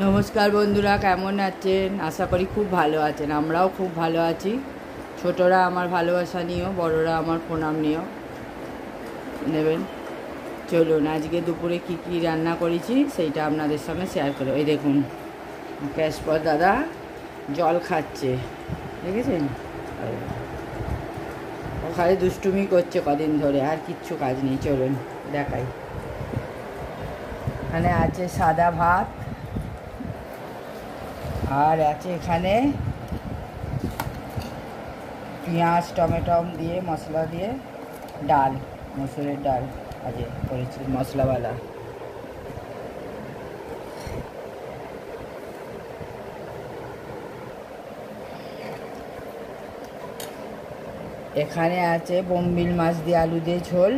নমস্কার বন্ধুরা, কেমন আছেন? আশা করি খুব ভালো আছেন। আমরাও খুব ভালো আছি। ছোটরা আমার ভালোবাসা নিও, বড়রা আমার প্রণাম নিও নেবেন। চলুন আজকে দুপুরে কি কি রান্না করেছি সেইটা আপনাদের সঙ্গে শেয়ার করো। এই দেখুন, ক্যাশপর দাদা জল খাচ্ছে, দেখেছেন? ওখানে দুষ্টুমি করছে কদিন ধরে, আর কিচ্ছু কাজ নেই। চলুন দেখাই। এখানে আছে সাদা ভাত, আর আছে এখানে পেঁয়াজ টমেটো দিয়ে মশলা দিয়ে ডাল, মসুরের ডাল আজকে করেছি মশলাওয়ালা। এখানে আছে বোম্বিল মাছ দিয়ে আলু দিয়ে ঝোল,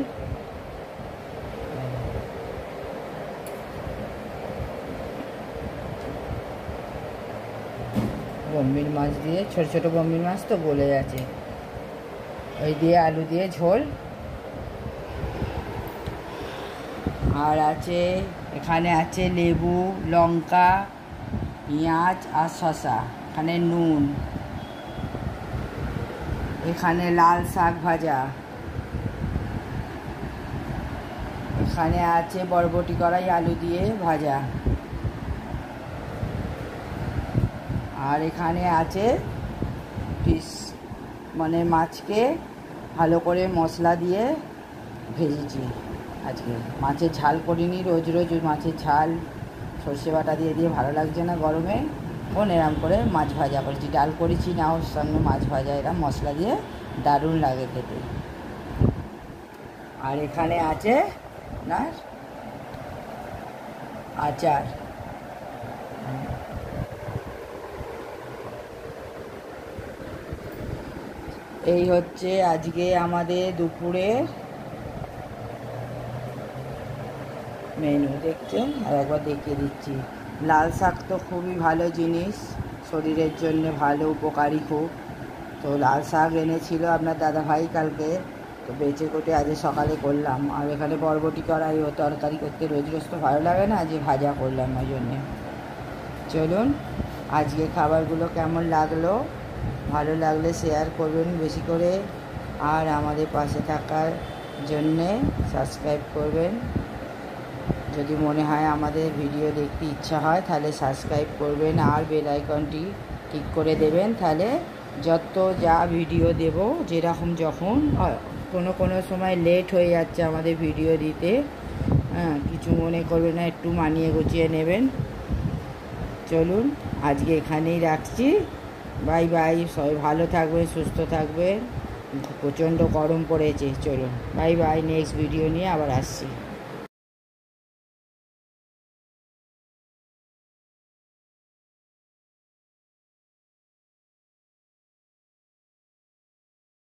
বোম্বিল মাছ দিয়ে ছোট ছোট বোম্বিল মাছ তো গলে আছে, ওই দিয়ে আলু দিয়ে ঝোল। আর আছে এখানে আছে লেবু, লঙ্কা, পেঁয়াজ আর শসা, এখানে নুন, এখানে লাল শাক ভাজা, এখানে আছে বরবটি কড়াই আলু দিয়ে ভাজা, আর এখানে আছে ফিশ মানে মাছকে ভালো করে মশলা দিয়ে ভেজেছি। আজকে মাছের ঝাল করিনি, রোজ রোজ মাছের ঝাল সর্ষে বাটা দিয়ে দিয়ে ভালো লাগছে না গরমে। এরম করে মাছ ভাজা করেছি, ডাল করেছি না, ওর সঙ্গে মাছ ভাজা এরম মশলা দিয়ে দারুণ লাগে খেতে। আর এখানে আছে না আচার। এই হচ্ছে আজকে আমাদের দুপুরে মেনু, দেখছেন? আর একবার দেখিয়ে দিচ্ছি। লাল শাক তো খুবই ভালো জিনিস, শরীরের জন্য ভালো, উপকারী খুব। তো লাল শাক এনেছিল আপনার দাদাভাই কালকে, তো বেঁচে কোটে আজ সকালে করলাম। আর এখানে বরবটি কড়াই ও তরকারি করতে রোজ রোজ তো ভালো লাগে না, আজ ভাজা করলাম ওই জন্যে। চলুন আজকে খাবারগুলো কেমন লাগলো, ভালো লাগলে শেয়ার করবেন বেশি করে, আর আমাদের পাশে থাকার জন্যে সাবস্ক্রাইব করবেন। যদি মনে হয় আমাদের ভিডিও দেখতে ইচ্ছা হয় তাহলে সাবস্ক্রাইব করবেন, আর বেল আইকনটি ক্লিক করে দেবেন। তাহলে যত যা ভিডিও দেব, যেরকম যখন কোনো সময় লেট হয়ে যাচ্ছে আমাদের ভিডিও দিতে, কিছু মনে করবেন না, একটু মানিয়ে গুছিয়ে নেবেন। চলুন আজকে এখানেই রাখছি। Bye bye. সবাই ভালো থাকবেন, সুস্থ থাকবেন। প্রচণ্ড গরম পড়েছে। চলুন বাই বাই, নেক্সট ভিডিও নিয়ে আবার আসছি।